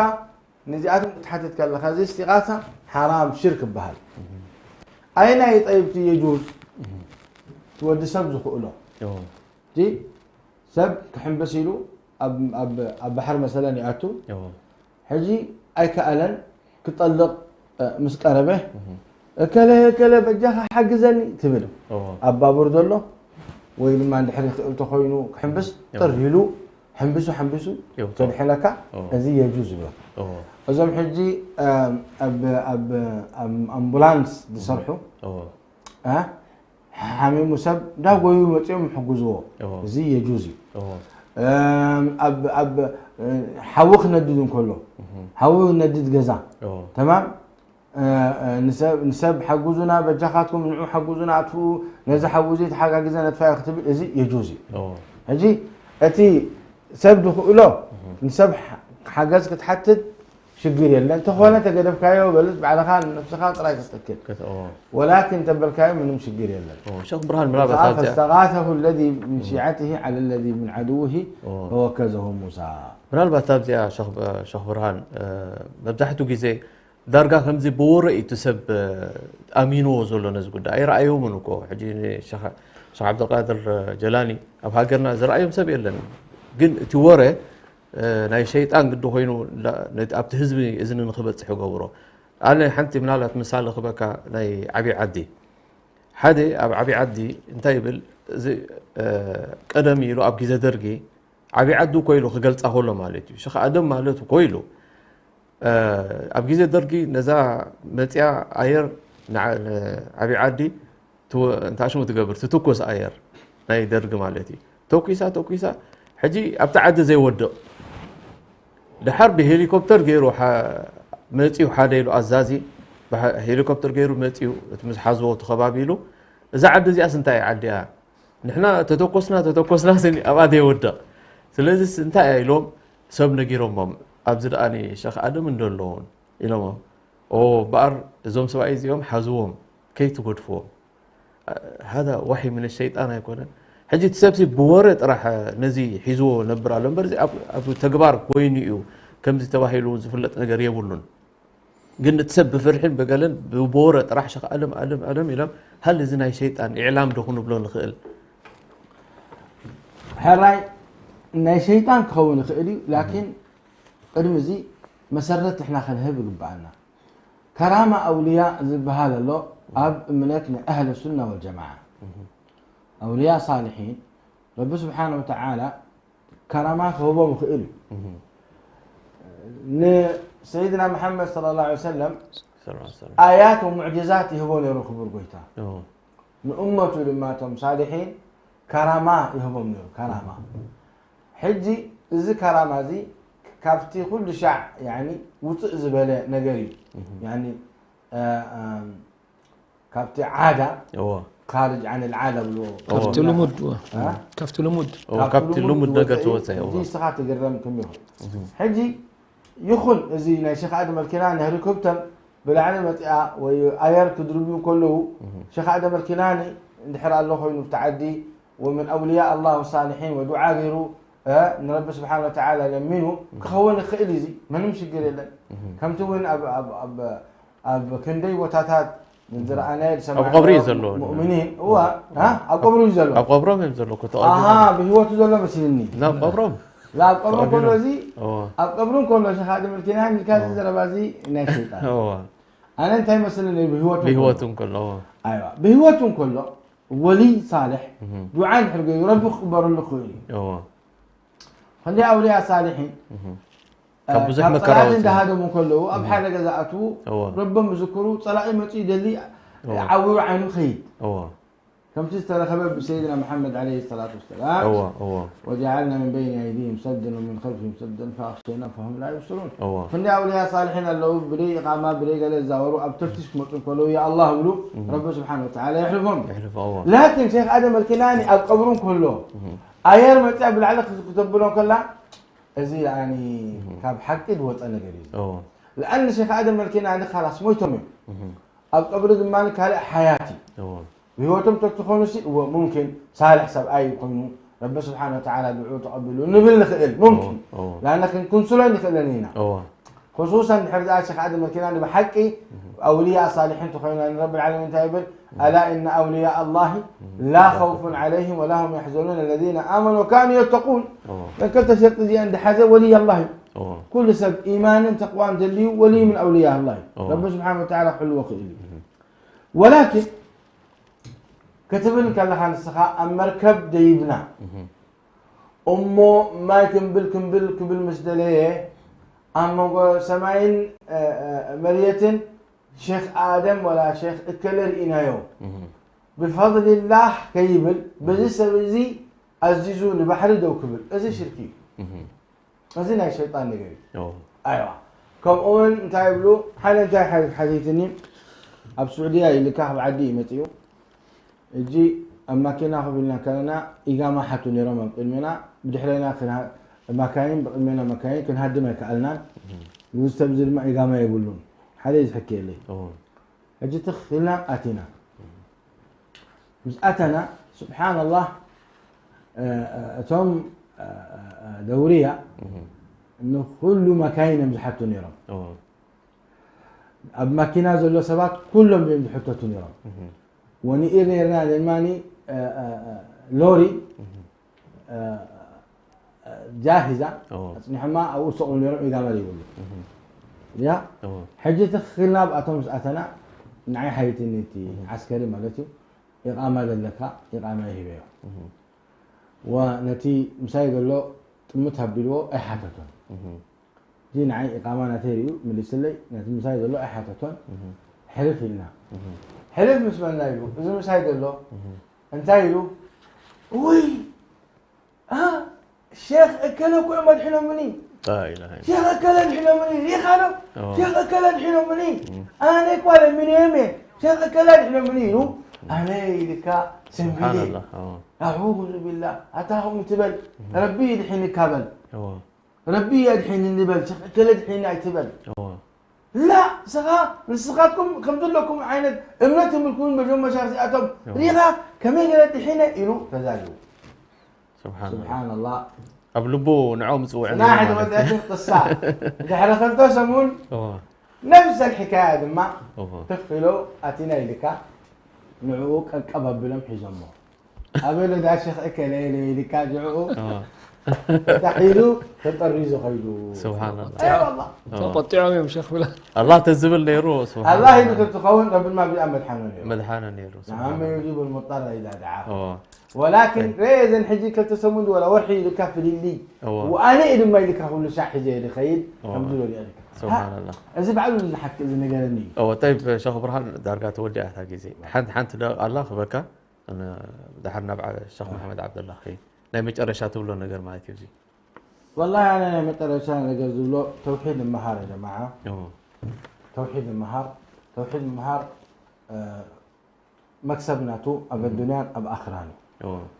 نزياتهم تحدث كلا هذه استغاثة حرام شرك بهال أين يطيب يجوز تود سب زخوله جي سب كحن بسيلو أب بحر مثلا يأتوا حجي أي كألن كتطلق مسقربه كلا بجاها حجزني تبلو أبا بردله وين ما عند حريق تخوينو حنبس طريلو حنبسو تلحلك هذه يجوز له أزم حجي أب أمبولانس بصرحه حميم مسب ده قوي متيم حجزوه هذه يجوز أب حوق نددون كله حوق ندد جزاء تمام نسب حجوزنا بجاخاتكم نوع حجوزنا عطفو نزح حجوزيت حاجة جزاء نتفاعل اختبر إزي يجوزي هجي أتي سب دخوله نسب حاجز كتحدد شقير يلا أنت خوانا تقدر كايو بلش بعد خان نفس خاطر رايك تتأكد ولكن تبل كايو منهم شقير يلا شيخ برهان مرابط فاستغاثه الذي من شيعته على الذي من عدوه ووكزه موسى مرابط تابزي شيخ برهان مبدحته جزي درجة خمسة بورة تسب أمينو وزولو نزقود أي رأيهم منكو حجيني شيخ عبد القادر جيلاني أب هاجرنا زرأيهم سب يلا جن تورة ناي شيطان قد خوينو نتأبت هزبي إذن نخبت حقوره أنا حنتي من على مثال خبك ناي عبي عدي حدا أب عبي عدي انتايبل زي قدمي لو أب كذا درجي عبي عدو كويلو خجلت أهوله مالتي شيخ آدم مالته كويلو أب كذا درجي نزا متيا أير عبي عدي تو أنت عشان متقبر تتوكس أير ناي درج مالتي توكيسا حجي أبتعد زي ودق لحرب هليكوبتر غيرو متيو حدا يلو أزازي هليكوبتر غيرو متيو تمس حزوه تخبابيلو إذا عد زي أسنتاي عديها نحنا تتوقسنا سني أبادي ودق سلازي سنتاي يلوم سبنا غيرهم أبزر أني شيخ آدم ندلون يلوم أو بار زوم سواء يوم حزوهم كي تقدفوهم هذا وحي من الشيطان يكون حجي تسبسي بورت راح نزي حيزو نبرا لمبرزي أبو تجبار كوينيو كم زي تواهيلون زفلت نجار يبولون قلنا تسب فرحين بقالن بورت راح شق ألم يلم هل زنا شيطان إعلام دخون بلون خيل حراي إن شيطان كون خيلي لكن أرمزي مسرت إحنا خلها بقبعنا كرامة أولياء بهذا الله أب منكنا أهل السنة والجماعة أولياء صالحين رب سبحانه وتعالى كرامات هو مخيل سيدنا محمد صلى الله عليه وسلم آيات ومعجزات هو اللي يروح برقويتا من أمته لما تم صالحين كرامات هو من كرامات حجي إذا كرامات زي كافتي كل شع يعني وتزبله نجري يعني كافتي عادة خارج عن العادة كفت لمد كفت لمد نقط وزي دي سخات قرم كم يوم حجي يخل زي شيخ آدم الكناني هليكوبتر بالعلم وآير كدربيون كله شيخ آدم الكناني اندحر الله خوينه تعدي ومن أولياء الله الصالحين ودعاء غيره ان رب سبحانه وتعالى لمنه كخون خيلزي ما نمشي قليلا كم تون اب كندي وتاتات من زرعنا اب قبري زلو مؤمنين هو اب قبري زلو اب قبرهم زلو كنت بهوته زلو مسلني لا قبرهم لا قبرهم كله زي اب قبرهم كله شيخ آدم الكناني كان زربازي ناشيطان هو انا انت مثلا بهوتهم كله ايوه بهوتهم كله ولي صالح دعاء حرقي ربي خبر له خيري خلي أولياء صالحين كبزح مكراوت عند هذا من كله أبحال جزاءته ربهم ذكروا طلع متي دلي عوي عينه خيد كم تستر خبر بسيدنا محمد عليه الصلاة والسلام وجعلنا من بين أيديهم سدا ومن خلفهم سدا فأغشينا فهم لا يبصرون خلي أولياء صالحين اللي بري قاما بري قال الزاوروا أبتفتش مطلق ولو يا الله ولو رب سبحانه وتعالى يحلفهم لكن شيخ آدم الكناني القبرون كله أيار متى بالعلق كتب لهم كله زي يعني كاب حق إدوت أنا قريب لأن شيخ آدم ملكينا أنا خلاص مويتم أب قبر زمان كهلا حياتي بهوتم تتخونسي وممكن صالح سب أي يكونوا رب سبحانه وتعالى دعوه تقبلوا نبل نخيل ممكن لأنك نكون سلين نخيلنينا خصوصا حرزات شيخ آدم ملكينا أنا بحكي أولياء صالحين تخيلنا رب العالمين تايبل ألا إن أولياء الله لا خوف عليهم ولا هم يحزنون الذين آمنوا وكانوا يتقون لكن شرط دي عند حاجة ولي الله كل سب إيمان تقوى جلي ولي من أولياء الله رب سبحانه وتعالى حلو وقيل ولكن كتبن كالله عن السخاء المركب ديبنا أمه ما كمبل مسدليه أما سماين مرية شيخ آدم ولا شيخ اكلر إنايو بفضل الله كيبل بزي سبزي عزيزون بحر دو كبل ازي شركي ازي ناي شيطان نقري ايوه كم اون انتاي بلو حال انتاي حديثني اب سعودية اللي كاهب عدي متيو يجي اما كنا خبلنا كنا اقامة حتو نيرمان قلمنا بدحلينا كنا مكاين بقلمنا مكاين كن هدما كألنا يستبزل ما اقامة يقولون حديث حكي لي اجي تخلنا اتينا مش اتنا سبحان الله اتم دورية انه كل مكاين يمزحتو نيران اب ماكينة زلو سبات كلهم بيمزحتو نيران وني إيرنا الماني لوري جاهزة نحما او سوق نيران اذا ما يقول يا حجة خلنا بأتوم أتنا نعي حياتي نتي عسكري مالتي إقامة لك إقامة هي ونتي مسايد له متهبلوا أي حاجتون دي نعي إقامة نتيريو من السلي نتي مسايد له أي حاجتون حلف لنا حلف مسمى نايلو إذا مسايد له انتايلو وي الشيخ أكلوا كل ما الحين مني لا إله إلا شيخ أكل الحين مني يا خالد شيخ أكل الحين مني أنا كوال من يمي شيخ أكل الحين مني أنا إذا سبحان الله أعوذ بالله أتاهم تبل ربي الحين كابل ربي الحين النبل شيخ أكل الحين يتبل لا سخا من سخاتكم كم لكم عين امنتهم يكون بجوم مشاخصاتهم ريغا كمين الحين إلو تزالوا سبحان الله أبلبو نعوم سوى عندنا ناحد ودأت القصة إذا حرفنتو سمون نفس الحكاية ما تفلو أتينا إليك نعوك الكباب بلم حجمه أبلو دا شيخ أكلي إليك جعو تحيلو تطريزو خيلو سبحان الله أي والله تقطعهم يا شيخ بلا الله تزبل ليرو سبحان الله يبقى تتخون قبل ما بدأ مدحانا نيرو نعم يجيب المضطر إذا دعاه ولكن ريزن حجي كالتسمون ولا وحي لكافر لي وانا اذا ما لك كل شيء حجي لخيل الحمد لله سبحان الله اذا بعلو اللي حكي اذا نقالني طيب شيخ برهان دارقات ودي احتا جزي حنت الله خبكا انا دحرنا مع الشيخ محمد عبد الله خي لا مجرشات له نجر ما تيجي والله انا مجرشات نجر له توحيد المهار يا جماعه توحيد المهار مكسبنا تو اب الدنيا اب اخراني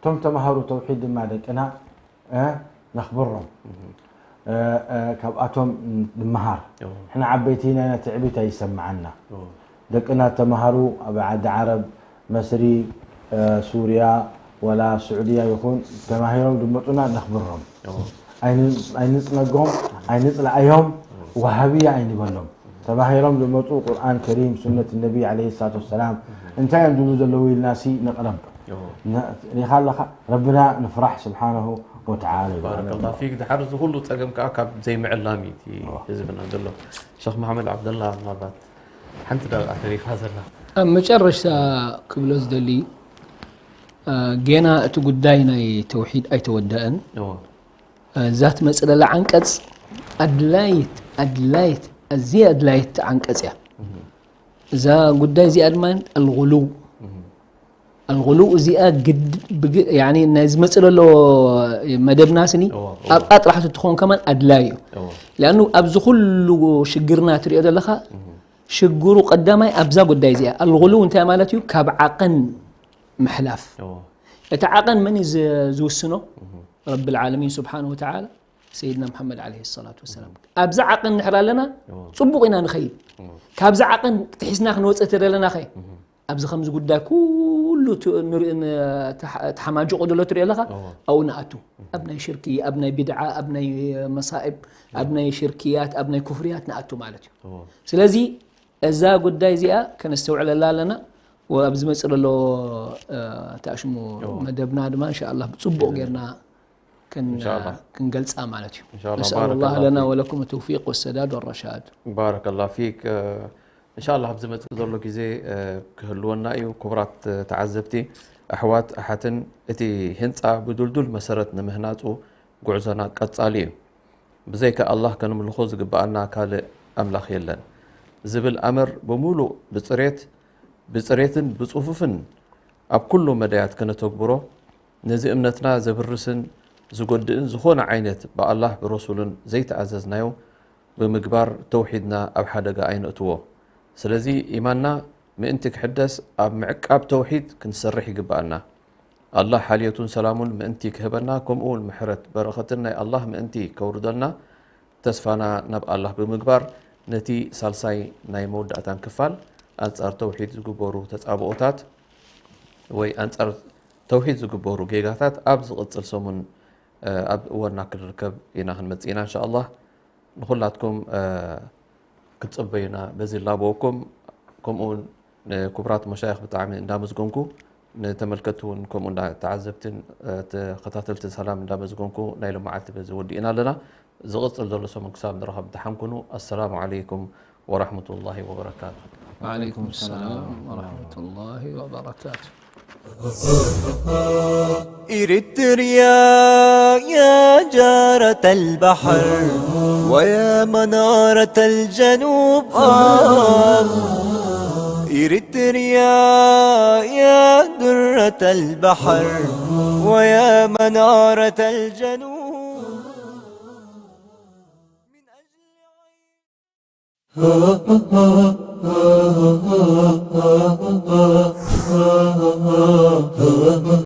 تم تمهروا توحيد ما دقنا نخبرهم كاباتهم المهار احنا عبيتينا تعبيتها يسمعنا دقنا تمهروا بعد عرب مصري سوريا ولا سعوديه يكون تماهرهم دمطنا نخبرهم اي نصنقهم اي نطلع ايهم وهابيه اي نبلهم تماهرهم دمطوا قران كريم سنه النبي عليه الصلاه والسلام انت يندلو زلوي الناسي نقرب يخلق ربنا نفرح سبحانه وتعالى بارك الله فيك دحرز كله تقم كاكاب زي معلامي تي حزبنا ندلو شيخ محمد عبد الله مالبات حنت دا اعتريف هذا الله مጨረሻ ክብሎስ ደሊ ገና እቲ ጉዳይና ተውሂድ ኣይተወደአን ዛት መጽለላ አንቀጽ አድላይት እዚያ አድላይት አንቀጽ ያ እዛ ጉዳይ እዚኣ ድማ الغلو زياد قد يعني الناس مثلا لو مدبنا سني أبقى راح تدخون كمان أدلايو لأنه أبز كله شجرنا تريد لها شجروا قدامي أبزا قد دايزيا الغلو أنت مالتيو كابعقن محلاف يتعاقن من زو السنو رب العالمين سبحانه وتعالى سيدنا محمد عليه الصلاة والسلام أبزع عقن نحرى لنا صبقنا نخيل كابزع عقن تحسنا خنوصة لنا خي أبزع خمس قدا كله تحماجو قدلو تري لها أو نأتو أبناء شركية أبناء بدعة أبناء مصائب أبناء شركيات أبناء كفريات نأتو مالتي سلازي إذا قدا زيا كان استوعب الله لنا وأبز مسألة له تأشمو مدبنا دما إن شاء الله بتصبق غيرنا كن جلس أمانتي إن شاء الله. نسأل الله لنا ولكم التوفيق والسداد والرشاد. بارك الله فيك. إن شاء الله بزمت ذلك زي كهلونا أيو كبرات تعذبتي أحوات أحتن إتي هنتا بدول مسرت نمهناتو جعزنا كتصاليو بزيك الله كان من الخوز جبأنا كال أملاخ يلن زبل أمر بمولو بصريتن بصفوفن أب كله مدايات كانت تكبره نزي أمنتنا زبرسن زقدن زخون عينت بالله برسول زي تعززنايو بمقبار توحيدنا أب حدقة عين أتوه سلازي إيماننا مأنتك حدث أب معقاب توحيد كنسرح يقبالنا الله حاليتون سلامون مأنتي كهبنا كم أول محرت برختنا الله مأنتي كوردنا تسفانا نبقى الله بمقبار نتي سالساي نايمود أتان كفال أنصار توحيد زقبورو تتعبوتات وي أنصار توحيد زقبورو جيجاتات أبز قتصل سومن أب ورنا كل ركب يناهن متسينا إن شاء الله نخلاتكم كتصبينا بزي الله بوكم كم كبرات مشايخ بتاعمين دامزقونكو نتملكتون كم تعذبتن قتاتلت سلام دامزقونكو نايلو معات بزي ودينا لنا زغط الدولة سومن كسام درهب دحمكنو السلام عليكم ورحمة الله وبركاته. وعليكم السلام ورحمة الله وبركاته. إريتريا يا جارة البحر ويا منارة الجنوب إريتريا يا درة البحر ويا منارة الجنوب